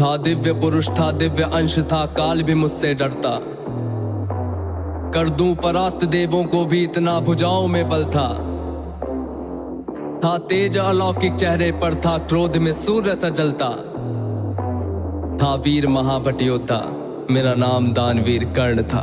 था दिव्य पुरुष था, दिव्य अंश था, काल भी मुझसे डरता। कर दूं परास्त देवों को भी, इतना भुजाओं में बल था। तेज अलौकिक चेहरे पर था, क्रोध में सूर्य सा जलता। था वीर महाभट योद्धा, मेरा नाम दानवीर कर्ण था।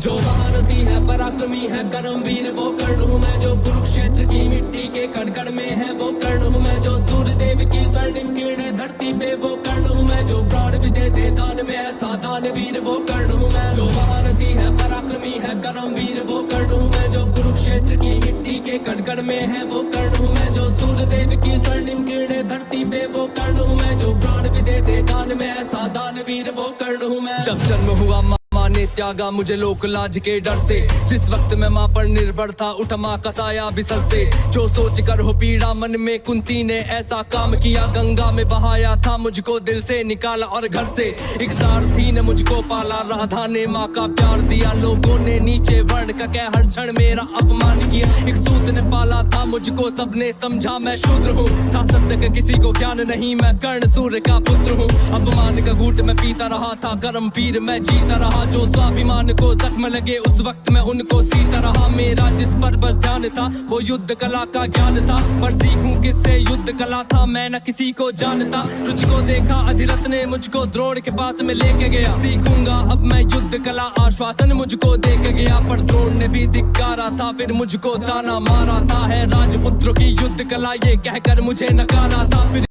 जो महारथी है, पराक्रमी है, कर्मवीर वो कर्ण हूँ मैं। जो कुरुक्षेत्र की मिट्टी के कण कण में है वो कर्ण हूँ मैं। जो सूर्य देव की स्वर्णिम किरणें धरती पे वो कर्ण हूँ मैं। जो प्राण भी दे दे दान में ऐसा दानवीर वो कर्ण हूँ मैं। जो महारथी है, पराक्रमी है, कर्मवीर वो कर्ण हूँ मैं। जो कुरुक्षेत्र की मिट्टी के कण कण में है वो कर्ण हूँ मैं। जो सूर्य देव की स्वर्णिम किरणें धरती पे वो कर्ण हूँ मैं। जो प्राण भी दे दे दान में ऐसा दानवीर वो कर्ण हूँ मैं। जब जन्म हुआ ने त्यागा मुझे लोक लाज के डर से। जिस वक्त मैं मां पर निर्भर था, उठ मां का साया बिसर से। जो सोच कर हो पीड़ा मन में, कुंती ने ऐसा काम किया। गंगा में बहाया था मुझको, दिल से निकाला और घर से। एक सारथी ने मुझको पाला, राधा ने माँ का प्यार दिया। लोगों ने नीचे वर्ण का कह हर क्षण मेरा अपमान किया। एक सूत ने पाला था मुझको, सबने समझा मैं शूद्र हूँ। था सत्य का किसी को ज्ञान नहीं, मैं कर्ण सूर्य का पुत्र हूँ। अपमान का घूंट मैं पीता रहा था, कर्म वीर मैं जीता रहा। जो स्वाभिमान को जख्म लगे उस वक्त मैं उनको सीता रहा। मेरा जिस पर बस ध्यान था वो युद्ध कला का ज्ञान था। पर सीखूं किससे युद्ध कला था, मैं न किसी को जानता। रुचि को देखा अधिरथ ने मुझको द्रोण के पास में लेके गया। सीखूंगा अब मैं युद्ध कला, आश्वासन मुझको दे के गया। पर द्रोण ने भी धिक्कारा था, फिर मुझको ताना मारा था। है राजपुत्रों की युद्ध कला ये कहकर मुझे नकारा था। फिर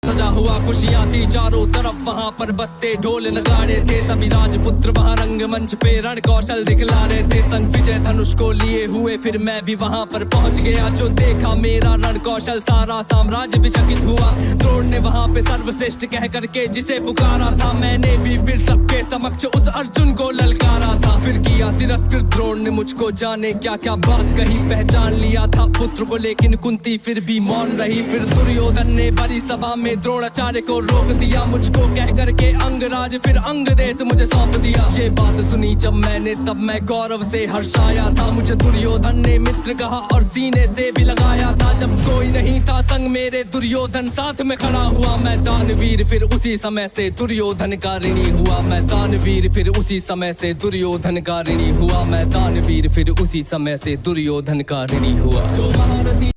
सजा हुआ खुशियाँ थी चारों तरफ, वहाँ पर बसते ढोल नगाड़े थे। सभी राजपुत्र वहाँ रंगमंच पे रण कौशल दिखला रहे थे। संग विजय धनुष को लिए हुए फिर मैं भी वहाँ पर पहुँच गया। जो देखा मेरा रण कौशल, सारा साम्राज्य भी चकित हुआ। द्रोण ने वहाँ पे सर्वश्रेष्ठ कह करके जिसे पुकारा था, मैंने भी फिर सबके समक्ष उस अर्जुन को ललकारा था। फिर किया तिरस्कृत द्रोण ने मुझको, जाने क्या क्या बात कही। पहचान लिया था पुत्र को लेकिन कुंती फिर भी मौन रही। फिर दुर्योधन ने बड़ी सभा में द्रोणाचार्य को रोक दिया, मुझको कह करके अंगराज फिर अंग देश मुझे सौंप दिया। ये बात सुनी जब मैंने तब मैं गौरव से हर्षाया था। मुझे दुर्योधन ने मित्र कहा और सीने से भी लगाया था। जब कोई नहीं था संग मेरे, दुर्योधन साथ में खड़ा हुआ। मैं दानवीर फिर उसी समय से दुर्योधन का ऋणी हुआ। मैं दानवीर फिर उसी समय से दुर्योधन का ऋणी हुआ। मैं दानवीर फिर उसी समय से दुर्योधन का ऋणी हुआ। जो महारथी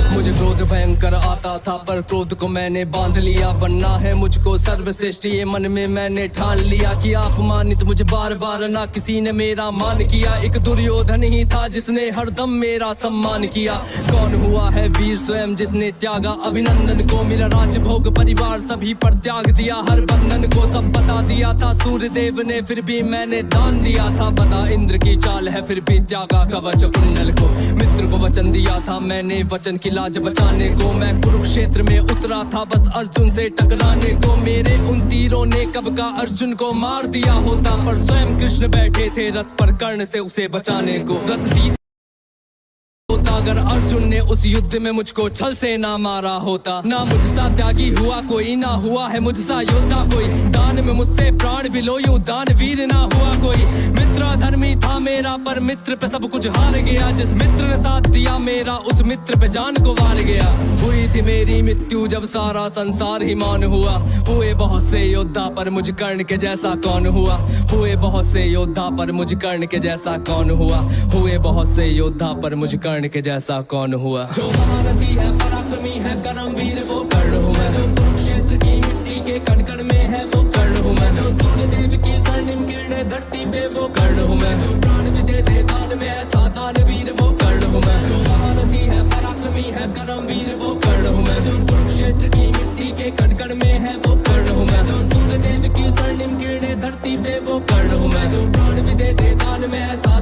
मुझे क्रोध भयंकर आता था, पर क्रोध को मैंने बांध लिया। बनना है मुझको सर्वश्रेष्ठ ये मन में मैंने ठान लिया। कि अपमानित मुझे बार बार ना किसी ने मेरा मान किया। एक दुर्योधन ही था जिसने हरदम मेरा सम्मान किया। कौन हुआ है वीर स्वयं जिसने त्यागा अभिनंदन को। मेरा राज भोग परिवार सभी पर त्याग दिया, हर बंधन को सब बता दिया था। सूर्य देव ने फिर भी मैंने दान दिया था। बता इंद्र की चाल है फिर भी त्यागा कवच कुंडल को। मित्र को वचन दिया था मैंने, वचन की लाज बचाने को। मैं कुरुक्षेत्र में उतरा था बस अर्जुन से टकराने को। मेरे उन तीरों ने कब का अर्जुन को मार दिया होता, पर स्वयं कृष्ण बैठे थे रथ पर कर्ण से उसे बचाने को। रथ होता अगर अर्जुन ने उस युद्ध में मुझको छल से ना मारा होता। ना मुझसा त्यागी हुआ कोई, ना हुआ है मुझसा योद्धा कोई। दान में मुझसे प्राण भी लो यूं दानवीर ना हुआ कोई। मित्र धर्मी था मेरा पर मित्र पे सब कुछ हार गया। जिस मित्र ने साथ दिया मेरा उस मित्र पे जान को वार गया। हुई थी मेरी मृत्यु जब सारा संसार ही मौन हुआ। हुए बहुत से योद्धा पर मुझ कर्ण के जैसा कौन हुआ। हुए बहुत से योद्धा पर मुझ कर्ण के जैसा कौन हुआ। हुए बहुत से योद्धा पर मुझ कर्ण के जैसा कौन हुआ। जो महारथी है, पराक्रमी है, कर्मवीर वो कर्ण हूँ मैं। जो कुरुक्षेत्र की मिट्टी के कण कण में है वो कर्ण हूँ मैं। जो सूर्य देव की स्वर्णिम किरणें धरती पे वो कर्ण हूँ मैं। जो प्राण भी दे दे दान में ऐसा दानवीर वो कर्ण हूँ मैं। जो महारथी है, पराक्रमी है, कर्मवीर वो कर्ण हूँ मैं। जो कुरुक्षेत्र की मिट्टी के कण कण में है वो कर्ण हूँ मैं। जो सूर्य देव की स्वर्णिम किरणें धरती पे वो कर्ण हूँ मैं। जो प्राण भी दे दे दान में ऐसा